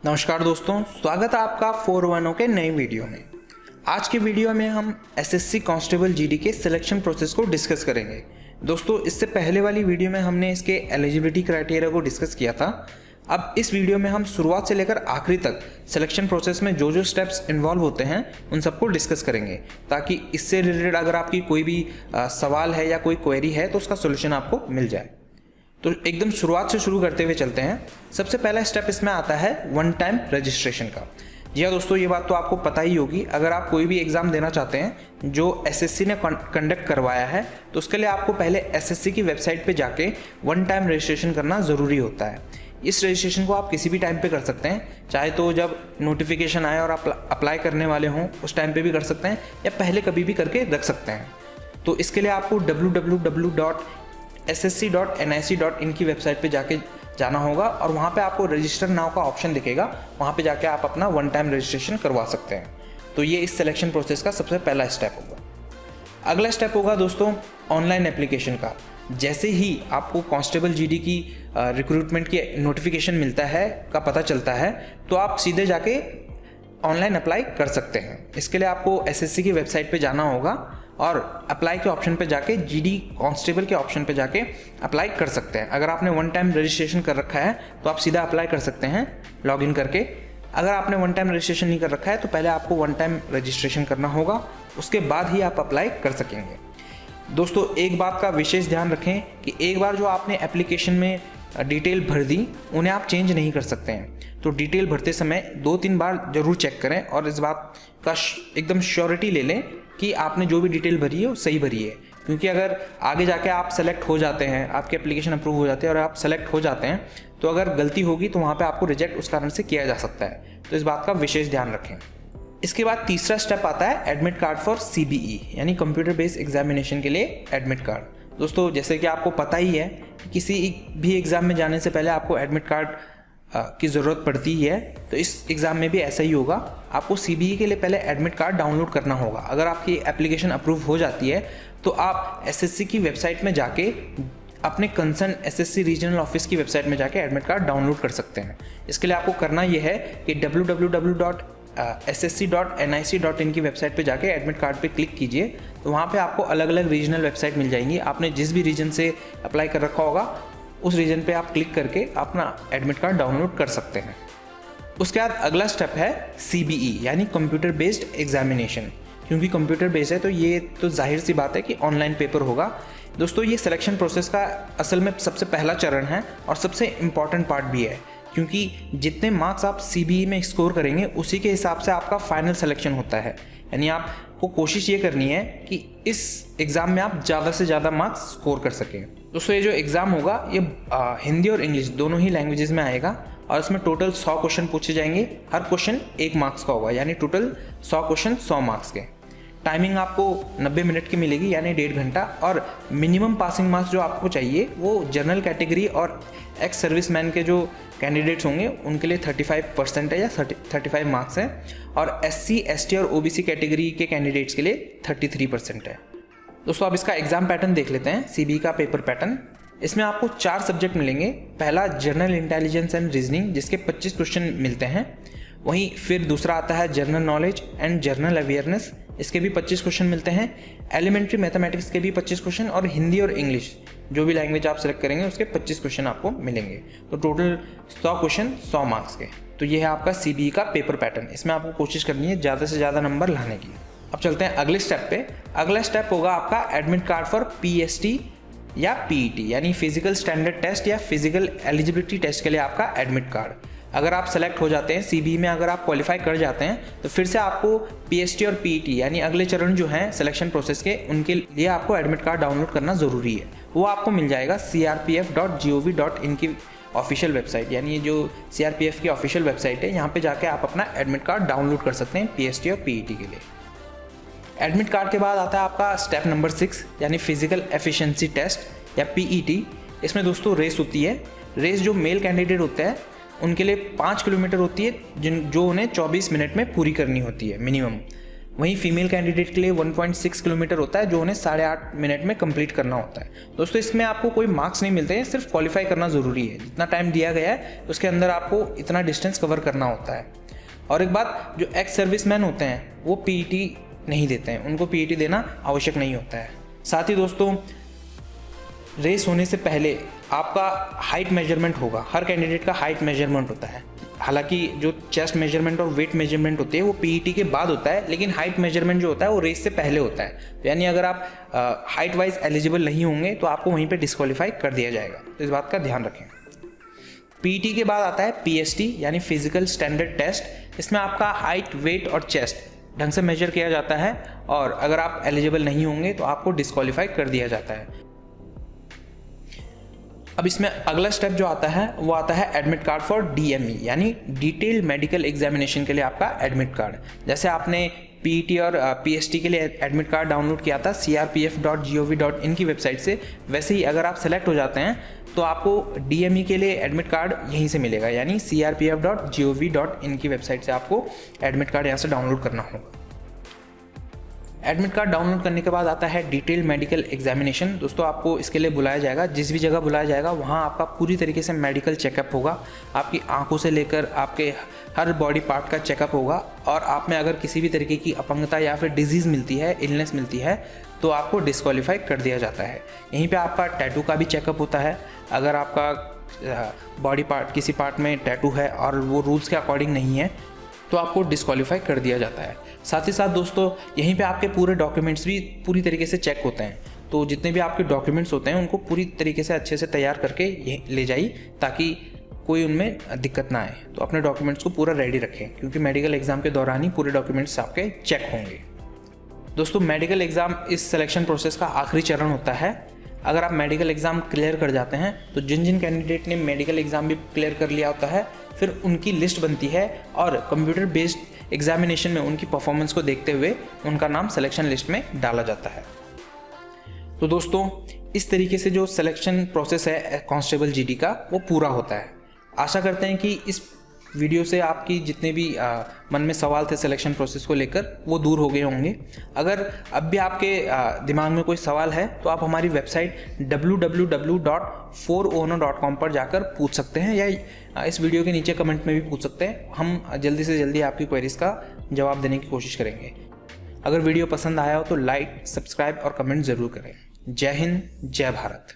नमस्कार दोस्तों, स्वागत है आपका 410 के नई वीडियो में। आज के वीडियो में हम एसएससी कांस्टेबल जीडी के सिलेक्शन प्रोसेस को डिस्कस करेंगे। दोस्तों, इससे पहले वाली वीडियो में हमने इसके एलिजिबिलिटी क्राइटेरिया को डिस्कस किया था। अब इस वीडियो में हम शुरुआत से लेकर आखिरी तक सिलेक्शन प्रोसेस में जो स्टेप्स इन्वॉल्व होते हैं उन सबको डिस्कस करेंगे, ताकि इससे रिलेटेड अगर आपकी कोई भी सवाल है या कोई क्वेरी है तो उसका सोल्यूशन आपको मिल जाए। तो एकदम शुरुआत से शुरू करते हुए चलते हैं। सबसे पहला स्टेप इसमें आता है वन टाइम रजिस्ट्रेशन का। जी हाँ दोस्तों, ये बात तो आपको पता ही होगी। अगर आप कोई भी एग्ज़ाम देना चाहते हैं जो एसएससी ने कंडक्ट करवाया है तो उसके लिए आपको पहले एसएससी की वेबसाइट पे जाके वन टाइम रजिस्ट्रेशन करना ज़रूरी होता है। इस रजिस्ट्रेशन को आप किसी भी टाइम पे कर सकते हैं, चाहे तो जब नोटिफिकेशन आए और आप अप्लाई करने वाले हों उस टाइम पे भी कर सकते हैं, या पहले कभी भी करके रख सकते हैं। तो इसके लिए आपको www.ssc.nic.in की वेबसाइट पे जाके जाना होगा और वहाँ पे आपको रजिस्टर नाउ का ऑप्शन दिखेगा। वहाँ पे जाके आप अपना वन टाइम रजिस्ट्रेशन करवा सकते हैं। तो ये इस सिलेक्शन प्रोसेस का सबसे पहला स्टेप होगा। अगला स्टेप होगा दोस्तों ऑनलाइन एप्लीकेशन का। जैसे ही आपको कांस्टेबल जीडी की रिक्रूटमेंट की नोटिफिकेशन मिलता है का पता चलता है तो आप सीधे जाके ऑनलाइन अप्लाई कर सकते हैं। इसके लिए आपको एसएससी की वेबसाइट पे जाना होगा और अप्लाई के ऑप्शन पे जाके जीडी कांस्टेबल के ऑप्शन पे जाके अप्लाई कर सकते हैं। अगर आपने वन टाइम रजिस्ट्रेशन कर रखा है तो आप सीधा अप्लाई कर सकते हैं लॉगिन करके। अगर आपने वन टाइम रजिस्ट्रेशन नहीं कर रखा है तो पहले आपको वन टाइम रजिस्ट्रेशन करना होगा, उसके बाद ही आप अप्लाई कर सकेंगे। दोस्तों, एक बात का विशेष ध्यान रखें कि एक बार जो आपने एप्लीकेशन में डिटेल भर दी उन्हें आप चेंज नहीं कर सकते हैं। तो डिटेल भरते समय 2-3 बार जरूर चेक करें और इस बात का एकदम श्योरिटी ले लें कि आपने जो भी डिटेल भरी है वो सही भरी है। क्योंकि अगर आगे जाके आप सेलेक्ट हो जाते हैं, आपकी एप्लीकेशन अप्रूव हो जाती है और आप सेलेक्ट हो जाते हैं, तो अगर गलती होगी तो वहाँ पे आपको रिजेक्ट उस कारण से किया जा सकता है। तो इस बात का विशेष ध्यान रखें। इसके बाद तीसरा स्टेप आता है एडमिट कार्ड फॉर CBE यानी कंप्यूटर बेस्ड एग्जामिनेशन के लिए एडमिट कार्ड। दोस्तों, जैसे कि आपको पता ही है कि किसी भी एग्ज़ाम में जाने से पहले आपको एडमिट कार्ड की ज़रूरत पड़ती ही है। तो इस एग्ज़ाम में भी ऐसा ही होगा। आपको CBE के लिए पहले एडमिट कार्ड डाउनलोड करना होगा। अगर आपकी एप्लीकेशन अप्रूव हो जाती है तो आप एसएससी की वेबसाइट में जाके अपने कंसर्न एसएससी रीजनल ऑफिस की वेबसाइट में जाके एडमिट कार्ड डाउनलोड कर सकते हैं। इसके लिए आपको करना यह है कि www.ssc.nic.in की वेबसाइट पे जाके एडमिट कार्ड पे क्लिक कीजिए। तो वहाँ पे आपको अलग अलग रीजनल वेबसाइट मिल जाएंगी। आपने जिस भी रीजन से अप्लाई कर रखा होगा उस रीजन पे आप क्लिक करके अपना एडमिट कार्ड डाउनलोड कर सकते हैं। उसके बाद अगला स्टेप है CBE यानी कंप्यूटर बेस्ड एग्जामिनेशन। क्योंकि कंप्यूटर बेस्ड है तो ये तो जाहिर सी बात है कि ऑनलाइन पेपर होगा। दोस्तों, ये सिलेक्शन प्रोसेस का असल में सबसे पहला चरण है और सबसे इम्पॉर्टेंट पार्ट भी है, क्योंकि जितने मार्क्स आप CBE में स्कोर करेंगे उसी के हिसाब से आपका फाइनल सिलेक्शन होता है। यानी आपको कोशिश ये करनी है कि इस एग्ज़ाम में आप ज़्यादा से ज़्यादा मार्क्स स्कोर कर सकें। दोस्तों, ये जो एग्ज़ाम होगा ये हिंदी और इंग्लिश दोनों ही लैंग्वेजेस में आएगा और इसमें टोटल 100 क्वेश्चन पूछे जाएंगे। हर क्वेश्चन 1 मार्क्स का होगा, यानी टोटल 100 क्वेश्चन 100 मार्क्स के। टाइमिंग आपको 90 मिनट की मिलेगी यानी 1.5 घंटा। और मिनिमम पासिंग मार्क्स जो आपको चाहिए वो जनरल कैटेगरी और एक्स सर्विसमैन के जो कैंडिडेट्स होंगे उनके लिए 35% है या 35 मार्क्स है, और SC, ST और OBC कैटेगरी के कैंडिडेट्स के लिए 33% है। दोस्तों, अब इसका एग्जाम पैटर्न देख लेते हैं। CBE का पेपर पैटर्न, इसमें आपको 4 सब्जेक्ट मिलेंगे। पहला जनरल इंटेलिजेंस एंड रीजनिंग जिसके 25 क्वेश्चन मिलते हैं। वहीं फिर दूसरा आता है general knowledge and general awareness, इसके भी 25 क्वेश्चन मिलते हैं। एलिमेंट्री मैथमेटिक्स के भी 25 क्वेश्चन, और हिंदी और इंग्लिश जो भी लैंग्वेज आप सेलेक्ट करेंगे उसके 25 क्वेश्चन आपको मिलेंगे। तो टोटल 100 क्वेश्चन 100 मार्क्स के। तो ये है आपका CBE का पेपर पैटर्न। इसमें आपको कोशिश करनी है ज़्यादा से ज़्यादा नंबर लाने की। अब चलते हैं अगले स्टेप पे। अगला स्टेप होगा आपका एडमिट कार्ड फॉर PST या PET यानी फिजिकल स्टैंडर्ड टेस्ट या फिजिकल एलिजिबिलिटी टेस्ट के लिए आपका एडमिट कार्ड। अगर आप सेलेक्ट हो जाते हैं CBE में, अगर आप क्वालिफाई कर जाते हैं तो फिर से आपको PST और PET यानी अगले चरण जो हैं सिलेक्शन प्रोसेस के, उनके लिए आपको एडमिट कार्ड डाउनलोड करना ज़रूरी है। वो आपको मिल जाएगा crpf.gov.in की ऑफिशियल वेबसाइट, यानी ये जो CRPF की ऑफिशियल वेबसाइट है, यहाँ पे जाके आप अपना एडमिट कार्ड डाउनलोड कर सकते हैं PST और PET के लिए। एडमिट कार्ड के बाद आता है आपका स्टेप नंबर 6 यानी फिजिकल एफिशिएंसी टेस्ट या PET। इसमें दोस्तों रेस होती है। रेस जो मेल कैंडिडेट होते हैं उनके लिए 5 किलोमीटर होती है, जो उन्हें 24 मिनट में पूरी करनी होती है मिनिमम। वहीं फीमेल कैंडिडेट के लिए 1.6 किलोमीटर होता है, जो उन्हें 8.5 मिनट में कंप्लीट करना होता है। दोस्तों इसमें आपको कोई मार्क्स नहीं मिलते हैं, सिर्फ क्वालिफाई करना ज़रूरी है। जितना टाइम दिया गया है उसके अंदर आपको इतना डिस्टेंस कवर करना होता है। और एक बात, जो एक्स सर्विसमैन होते हैं वो पीईटी नहीं देते हैं, उनको पीईटी देना आवश्यक नहीं होता है। साथ ही दोस्तों रेस होने से पहले आपका हाइट मेजरमेंट होगा, हर कैंडिडेट का हाइट मेजरमेंट होता है। हालांकि जो चेस्ट मेजरमेंट और वेट मेजरमेंट होती है वो पीईटी के बाद होता है, लेकिन हाइट मेजरमेंट जो होता है वो रेस से पहले होता है। तो यानी अगर आप हाइट वाइज एलिजिबल नहीं होंगे तो आपको वहीं पे डिस्क्वालीफाई कर दिया जाएगा, तो इस बात का ध्यान रखें। पीईटी के बाद आता है पीएसटी यानी फिजिकल स्टैंडर्ड टेस्ट। इसमें आपका हाइट, वेट और चेस्ट ढंग से मेजर किया जाता है, और अगर आप एलिजिबल नहीं होंगे तो आपको डिस्क्वालीफाई कर दिया जाता है। अब इसमें अगला स्टेप जो आता है वो आता है एडमिट कार्ड फॉर डीएमई यानी डिटेल्ड मेडिकल एग्जामिनेशन के लिए आपका एडमिट कार्ड। जैसे आपने पीईटी और पीएसटी के लिए एडमिट कार्ड डाउनलोड किया था crpf.gov.in की वेबसाइट से, वैसे ही अगर आप सेलेक्ट हो जाते हैं तो आपको डीएमई के लिए एडमिट कार्ड यहीं से मिलेगा, यानी crpf.gov.in की वेबसाइट से आपको एडमिट कार्ड यहाँ से डाउनलोड करना होगा। एडमिट कार्ड डाउनलोड करने के बाद आता है डिटेल मेडिकल एग्जामिनेशन। दोस्तों आपको इसके लिए बुलाया जाएगा, जिस भी जगह बुलाया जाएगा वहाँ आपका पूरी तरीके से मेडिकल चेकअप होगा। आपकी आंखों से लेकर आपके हर बॉडी पार्ट का चेकअप होगा, और आप में अगर किसी भी तरीके की अपंगता या फिर डिजीज़ मिलती है, इलनेस मिलती है, तो आपको डिस्क्वालीफाई कर दिया जाता है। यहीं पर आपका टैटू का भी चेकअप होता है। अगर आपका बॉडी पार्ट किसी पार्ट में टैटू है और वो रूल्स के अकॉर्डिंग नहीं है तो आपको डिस्क्वालीफाई कर दिया जाता है। साथ ही साथ दोस्तों यहीं पे आपके पूरे डॉक्यूमेंट्स भी पूरी तरीके से चेक होते हैं। तो जितने भी आपके डॉक्यूमेंट्स होते हैं उनको पूरी तरीके से अच्छे से तैयार करके ले जाइए, ताकि कोई उनमें दिक्कत ना आए। तो अपने डॉक्यूमेंट्स को पूरा रेडी रखें, क्योंकि मेडिकल एग्जाम के दौरान ही पूरे डॉक्यूमेंट्स आपके चेक होंगे। दोस्तों मेडिकल एग्ज़ाम इस सिलेक्शन प्रोसेस का आखिरी चरण होता है। अगर आप मेडिकल एग्ज़ाम क्लियर कर जाते हैं तो जिन जिन कैंडिडेट ने मेडिकल एग्ज़ाम भी क्लियर कर लिया होता है, फिर उनकी लिस्ट बनती है और कंप्यूटर बेस्ड एग्जामिनेशन में उनकी परफॉर्मेंस को देखते हुए उनका नाम सिलेक्शन लिस्ट में डाला जाता है। तो दोस्तों इस तरीके से जो सिलेक्शन प्रोसेस है कांस्टेबल जीडी का वो पूरा होता है। आशा करते हैं कि इस वीडियो से आपकी जितने भी मन में सवाल थे सिलेक्शन प्रोसेस को लेकर वो दूर हो गए होंगे। अगर अब भी आपके दिमाग में कोई सवाल है तो आप हमारी वेबसाइट www.forono.com पर जाकर पूछ सकते हैं, या इस वीडियो के नीचे कमेंट में भी पूछ सकते हैं। हम जल्दी से जल्दी आपकी क्वेरीज का जवाब देने की कोशिश करेंगे। अगर वीडियो पसंद आया हो तो लाइक, सब्सक्राइब और कमेंट ज़रूर करें। जय हिंद, जय भारत।